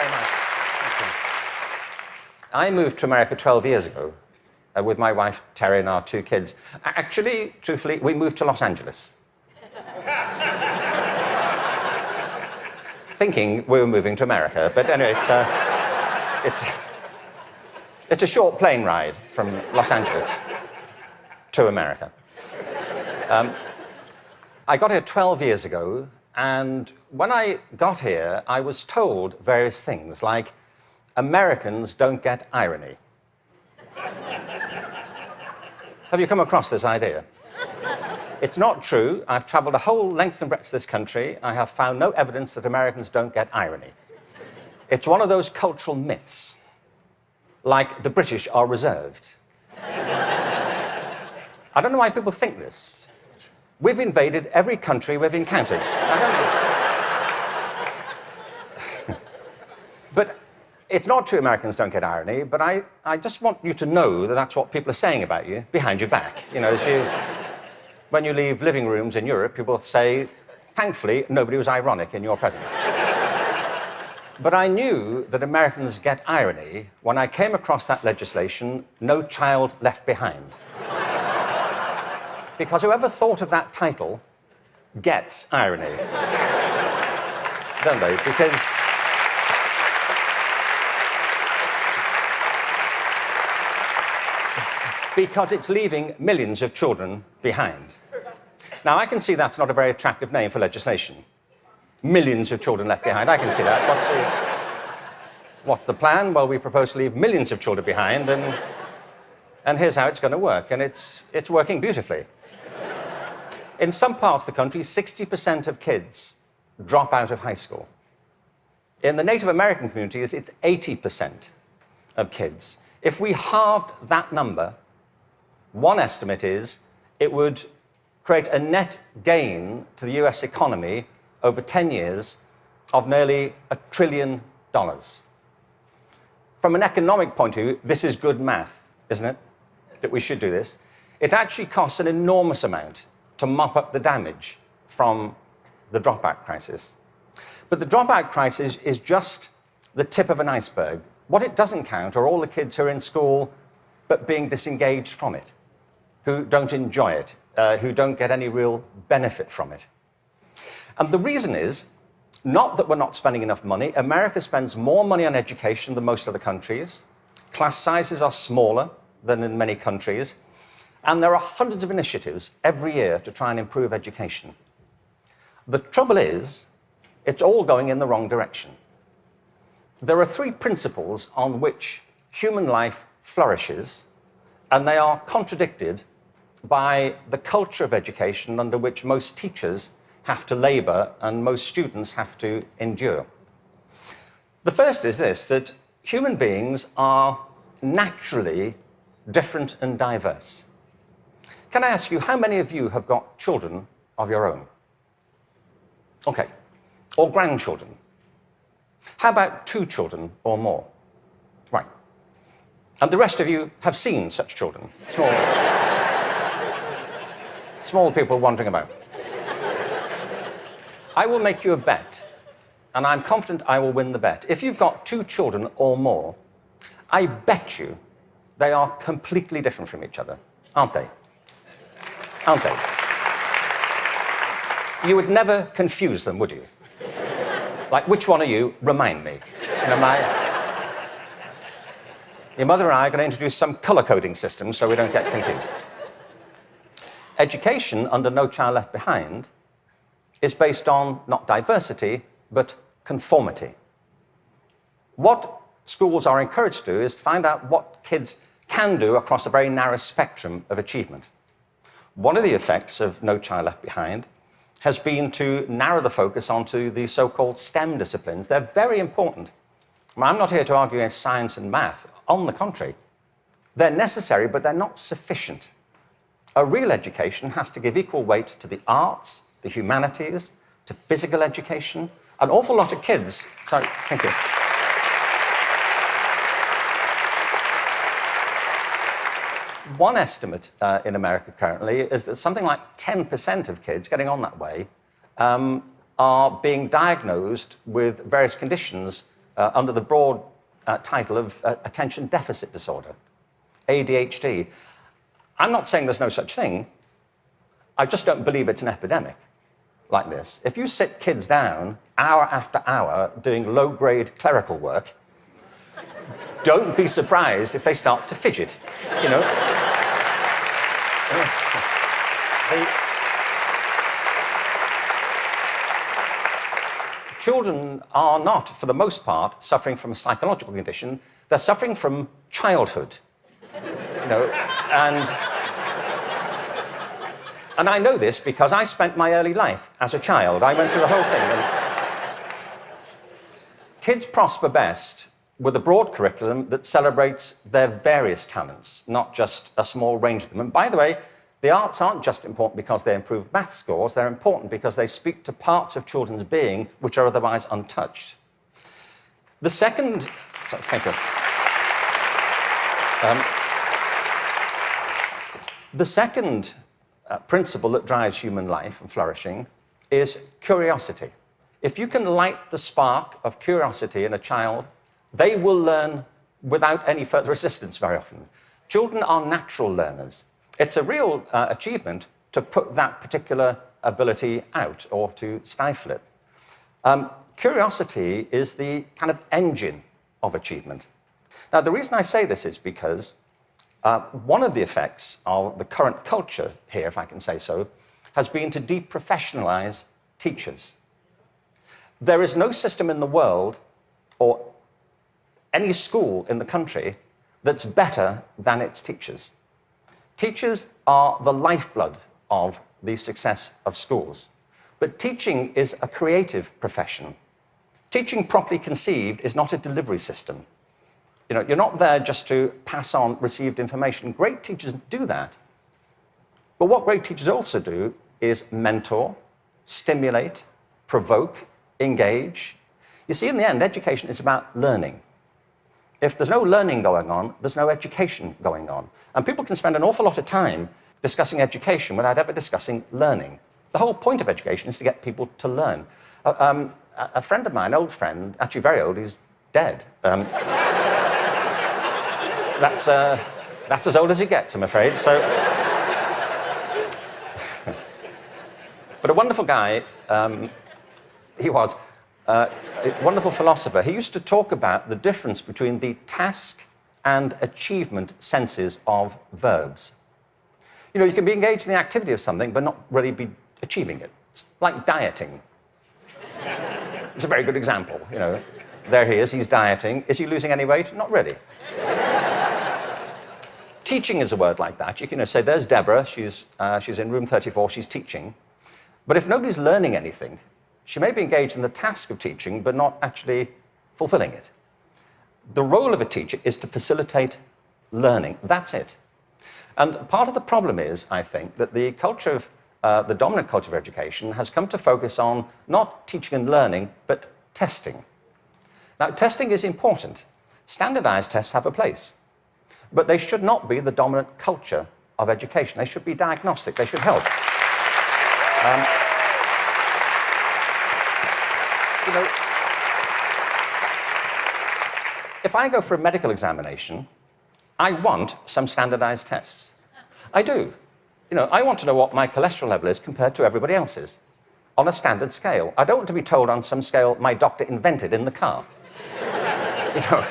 very much. Thank you. I moved to America 12 years ago with my wife, Terry, and our 2 kids. Actually, truthfully, we moved to Los Angeles. Thinking we were moving to America. But anyway, it's a short plane ride from Los Angeles to America. I got here 12 years ago, and when I got here, I was told various things, like, Americans don't get irony. Have you come across this idea? It's not true. I've travelled a whole length and breadth of this country. I have found no evidence that Americans don't get irony. It's one of those cultural myths, like the British are reserved. I don't know why people think this. We've invaded every country we've encountered. I don't know. But it's not true Americans don't get irony, but I just want you to know that that's what people are saying about you behind your back. You know, when you leave living rooms in Europe, people say, thankfully, nobody was ironic in your presence. But I knew that Americans get irony when I came across that legislation, No Child Left Behind. Because whoever thought of that title gets irony. Don't they? Because it's leaving millions of children behind. Now, I can see that's not a very attractive name for legislation. Millions of children left behind. I can see that. What's the plan? Well, we propose to leave millions of children behind, and here's how it's going to work. And it's working beautifully. In some parts of the country, 60% of kids drop out of high school. In the Native American communities, it's 80% of kids. If we halved that number, one estimate is it would create a net gain to the US economy over 10 years of nearly $1 trillion. From an economic point of view, this is good math, isn't it? That we should do this. It actually costs an enormous amount to mop up the damage from the dropout crisis. But the dropout crisis is just the tip of an iceberg. What it doesn't count are all the kids who are in school but being disengaged from it, who don't enjoy it, who don't get any real benefit from it. And the reason is not that we're not spending enough money. America spends more money on education than most other countries. Class sizes are smaller than in many countries. And there are hundreds of initiatives every year to try and improve education. The trouble is, it's all going in the wrong direction. There are 3 principles on which human life flourishes, and they are contradicted by the culture of education under which most teachers have to labour and most students have to endure. The first is this, that human beings are naturally different and diverse. Can I ask you, how many of you have got children of your own? Okay. Or grandchildren? How about 2 children or more? Right. And the rest of you have seen such children? Small people wandering about. I will make you a bet, and I'm confident I will win the bet. If you've got 2 children or more, I bet you they are completely different from each other, aren't they? Aren't they? You would never confuse them, would you? Like, which one are you? Remind me. You know, your mother and I are going to introduce some colour-coding system so we don't get confused. Education under No Child Left Behind is based on not diversity, but conformity. What schools are encouraged to do is to find out what kids can do across a very narrow spectrum of achievement. One of the effects of No Child Left Behind has been to narrow the focus onto the so-called STEM disciplines. They're very important. I'm not here to argue against science and math. On the contrary, they're necessary, but they're not sufficient. A real education has to give equal weight to the arts, the humanities, to physical education. An awful lot of kids... Sorry, thank you. One estimate in America currently is that something like 10% of kids getting on that way are being diagnosed with various conditions under the broad title of attention deficit disorder, ADHD. I'm not saying there's no such thing. I just don't believe it's an epidemic like this. If you sit kids down hour after hour doing low-grade clerical work, don't be surprised if they start to fidget, you know. Children are not, for the most part, suffering from a psychological condition. They're suffering from childhood, you know, and I know this because I spent my early life as a child. I went through the whole thing. And kids prosper best with a broad curriculum that celebrates their various talents, not just a small range of them. And by the way, the arts aren't just important because they improve math scores, they're important because they speak to parts of children's being which are otherwise untouched. The second... Sorry, thank you. The second principle that drives human life and flourishing is curiosity. If you can light the spark of curiosity in a child, they will learn without any further assistance very often. Children are natural learners. It's a real achievement to put that particular ability out or to stifle it. Curiosity is the kind of engine of achievement. Now, the reason I say this is because one of the effects of the current culture here, if I can say so, has been to deprofessionalize teachers. There is no system in the world or any school in the country that's better than its teachers. Teachers are the lifeblood of the success of schools. But teaching is a creative profession. Teaching properly conceived is not a delivery system. You know, you're not there just to pass on received information. Great teachers do that. But what great teachers also do is mentor, stimulate, provoke, engage. You see, in the end, education is about learning. If there's no learning going on, there's no education going on. And people can spend an awful lot of time discussing education without ever discussing learning. The whole point of education is to get people to learn. A friend of mine, old friend, actually very old, he's dead. That's as old as he gets, I'm afraid. So, but a wonderful guy, he was. A wonderful philosopher. He used to talk about the difference between the task and achievement senses of verbs. You know, you can be engaged in the activity of something, but not really be achieving it. It's like dieting. It's a very good example, you know. There he is, he's dieting. Is he losing any weight? Not really. Teaching is a word like that. You can say, there's Deborah, she's in room 34, she's teaching. But if nobody's learning anything, she may be engaged in the task of teaching, but not actually fulfilling it. The role of a teacher is to facilitate learning. That's it. And part of the problem is, I think, that the culture of, the dominant culture of education has come to focus on not teaching and learning, but testing. Now, testing is important. Standardized tests have a place. But they should not be the dominant culture of education. They should be diagnostic. They should help. You know, if I go for a medical examination, I want some standardized tests. I do. You know, I want to know what my cholesterol level is compared to everybody else's on a standard scale. I don't want to be told on some scale my doctor invented in the car. You know,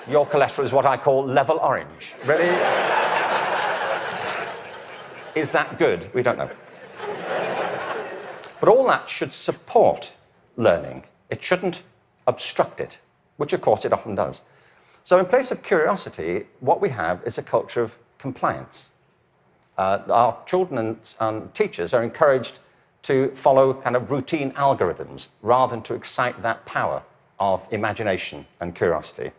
your cholesterol is what I call level orange. Really? Is that good? We don't know. But all that should support learning. It shouldn't obstruct it, which of course it often does. So in place of curiosity, what we have is a culture of compliance. Our children and teachers are encouraged to follow kind of routine algorithms rather than to excite that power of imagination and curiosity.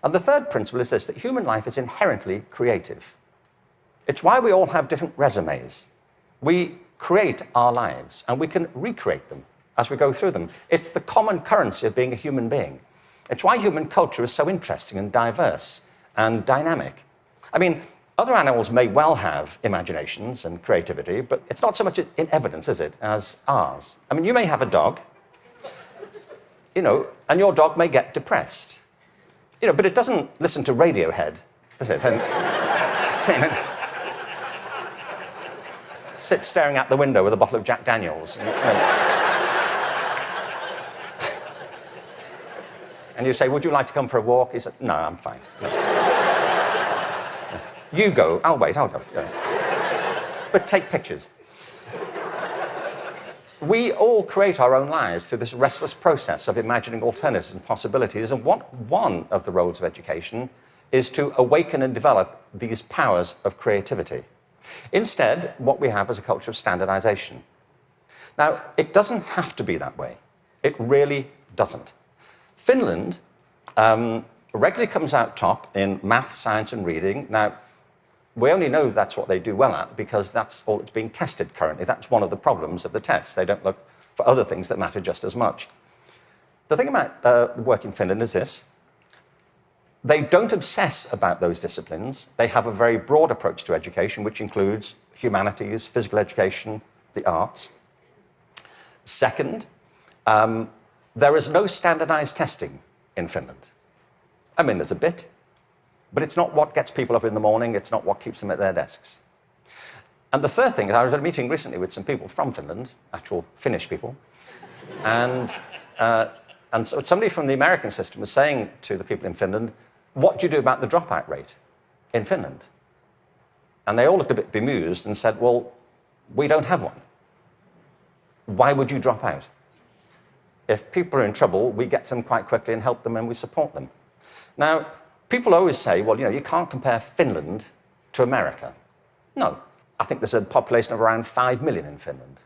And the third principle is this, that human life is inherently creative. It's why we all have different resumes. We create our lives and we can recreate them as we go through them. It's the common currency of being a human being. It's why human culture is so interesting and diverse and dynamic. I mean, other animals may well have imaginations and creativity, but it's not so much in evidence, is it, as ours. I mean, you may have a dog. you know, and your dog may get depressed. You know, but it doesn't listen to Radiohead, does it? And, sit staring out the window with a bottle of Jack Daniels. And you say, would you like to come for a walk? He said, no, I'm fine. No. You go, I'll wait, I'll go. But take pictures. We all create our own lives through this restless process of imagining alternatives and possibilities, and one of the roles of education is to awaken and develop these powers of creativity. Instead, what we have is a culture of standardization. Now, it doesn't have to be that way. It really doesn't. Finland regularly comes out top in maths, science, and reading. Now, we only know that's what they do well at because that's all that's being tested currently. That's one of the problems of the tests. They don't look for other things that matter just as much. The thing about the work in Finland is this. They don't obsess about those disciplines. They have a very broad approach to education, which includes humanities, physical education, the arts. Second, there is no standardized testing in Finland. I mean, there's a bit, but it's not what gets people up in the morning. It's not what keeps them at their desks. And the third thing is I was at a meeting recently with some people from Finland, actual Finnish people, and so somebody from the American system was saying to the people in Finland, what do you do about the dropout rate in Finland? And they all looked a bit bemused and said, well, we don't have one. Why would you drop out? If people are in trouble, we get them quite quickly and help them and we support them. Now, people always say, well, you know, you can't compare Finland to America. No, I think there's a population of around 5 million in Finland.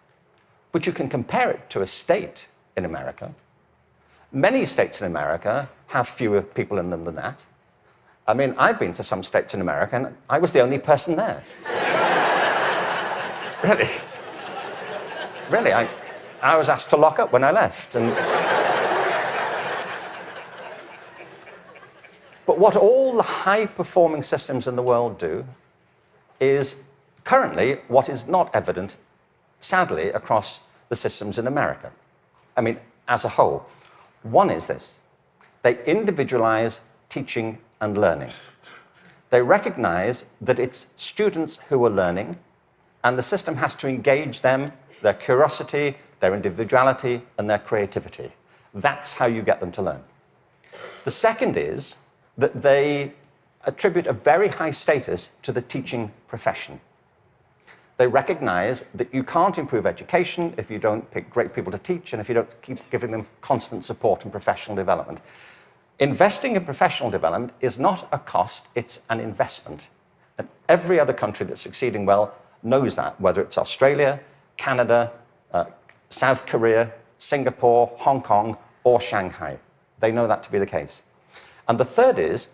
But you can compare it to a state in America. Many states in America have fewer people in them than that. I mean, I've been to some states in America and I was the only person there. Really. Really, I was asked to lock up when I left. But what all the high-performing systems in the world do is currently what is not evident, sadly, across the systems in America. I mean, as a whole. One is this. They individualize teaching and learning. They recognize that it's students who are learning, and the system has to engage them, their curiosity, their individuality, and their creativity. That's how you get them to learn. The second is that they attribute a very high status to the teaching profession. They recognize that you can't improve education if you don't pick great people to teach and if you don't keep giving them constant support and professional development. Investing in professional development is not a cost, it's an investment. And every other country that's succeeding well knows that, whether it's Australia, Canada, South Korea, Singapore, Hong Kong, or Shanghai. They know that to be the case. And the third is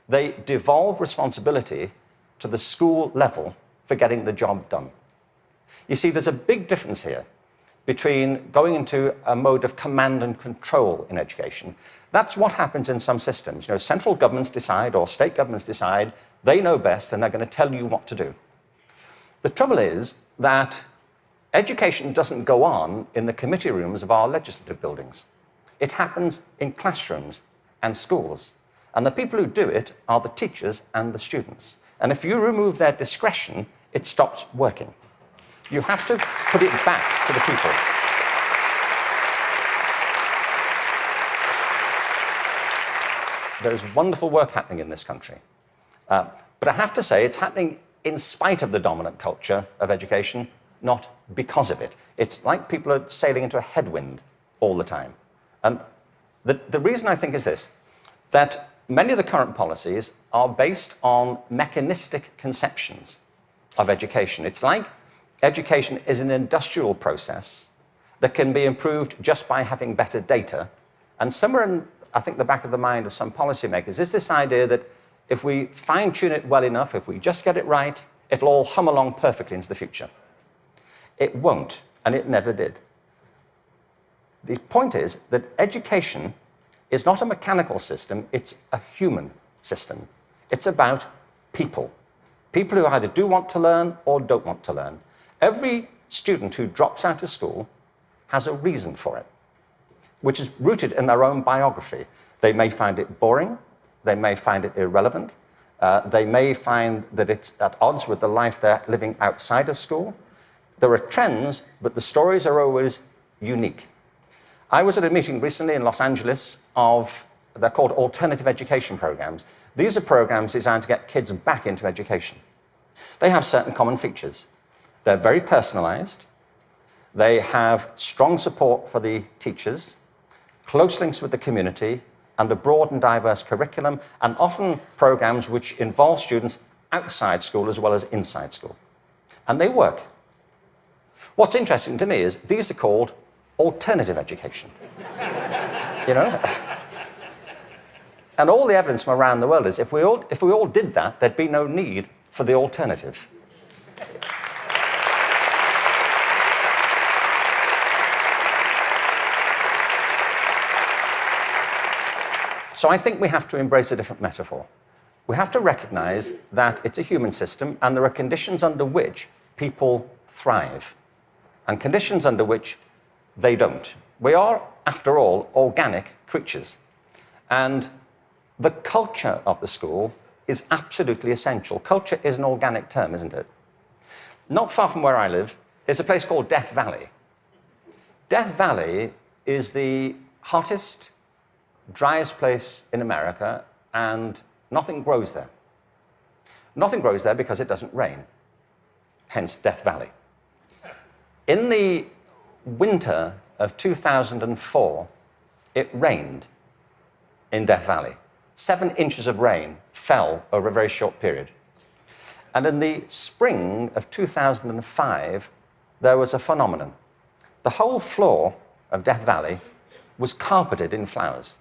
they devolve responsibility to the school level for getting the job done. You see, there's a big difference here between going into a mode of command and control in education. That's what happens in some systems. You know, central governments decide or state governments decide, they know best and they're going to tell you what to do. The trouble is that education doesn't go on in the committee rooms of our legislative buildings. It happens in classrooms and schools. And the people who do it are the teachers and the students. And if you remove their discretion, it stops working. You have to put it back to the people. There is wonderful work happening in this country. But I have to say, it's happening in spite of the dominant culture of education, not because of it. It's like people are sailing into a headwind all the time. And the reason I think is this, that many of the current policies are based on mechanistic conceptions of education. It's like education is an industrial process that can be improved just by having better data. And somewhere in, I think, the back of the mind of some policymakers is this idea that if we fine-tune it well enough, if we just get it right, it'll all hum along perfectly into the future. It won't, and it never did. The point is that education is not a mechanical system, it's a human system. It's about people. People who either do want to learn or don't want to learn. Every student who drops out of school has a reason for it. which is rooted in their own biography. They may find it boring, they may find it irrelevant, they may find that it's at odds with the life they're living outside of school. There are trends, but the stories are always unique. I was at a meeting recently in Los Angeles they're called alternative education programs. These are programs designed to get kids back into education. They have certain common features. They're very personalized. They have strong support for the teachers, close links with the community, and a broad and diverse curriculum, and often programs which involve students outside school as well as inside school. And they work. What's interesting to me is these are called alternative education. You know? And all the evidence from around the world is if we all did that, there'd be no need for the alternative. So I think we have to embrace a different metaphor. We have to recognize that it's a human system and there are conditions under which people thrive and conditions under which they don't. We are, after all, organic creatures. And the culture of the school is absolutely essential. Culture is an organic term, isn't it? Not far from where I live is a place called Death Valley. Death Valley is the hottest, driest place in America, and nothing grows there. Nothing grows there because it doesn't rain, hence Death Valley. In the winter of 2004, it rained in Death Valley. 7 inches of rain fell over a very short period. And in the spring of 2005, there was a phenomenon. The whole floor of Death Valley was carpeted in flowers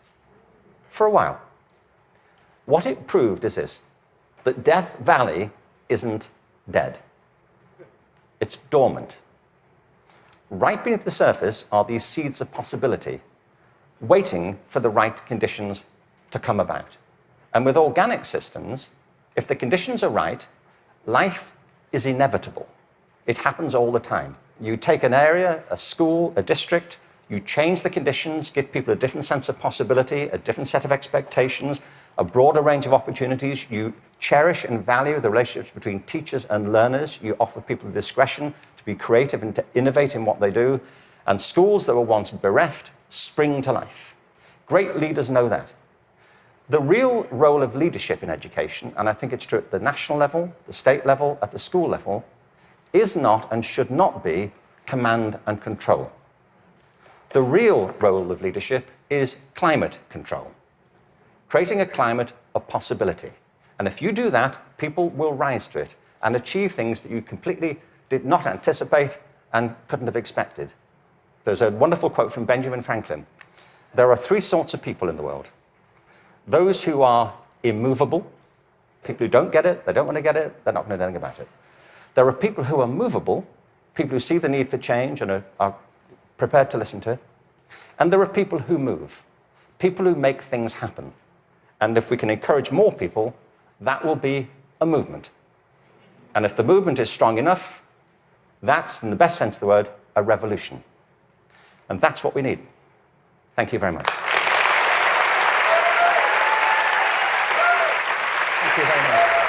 for a while. What it proved is this, that Death Valley isn't dead. It's dormant. Right beneath the surface are these seeds of possibility, waiting for the right conditions to come about. And with organic systems, if the conditions are right, life is inevitable. It happens all the time. You take an area, a school, a district, you change the conditions, give people a different sense of possibility, a different set of expectations, a broader range of opportunities. You cherish and value the relationships between teachers and learners. You offer people the discretion to be creative and to innovate in what they do. And schools that were once bereft spring to life. Great leaders know that. The real role of leadership in education, and I think it's true at the national level, the state level, at the school level, is not and should not be command and control. The real role of leadership is climate control, creating a climate of possibility. And if you do that, people will rise to it and achieve things that you completely did not anticipate and couldn't have expected. There's a wonderful quote from Benjamin Franklin. There are 3 sorts of people in the world. Those who are immovable, people who don't get it, they don't want to get it, they're not going to do anything about it. There are people who are movable, people who see the need for change and are prepared to listen to it. And there are people who move, people who make things happen. And if we can encourage more people, that will be a movement. And if the movement is strong enough, that's, in the best sense of the word, a revolution. And that's what we need. Thank you very much. Thank you very much.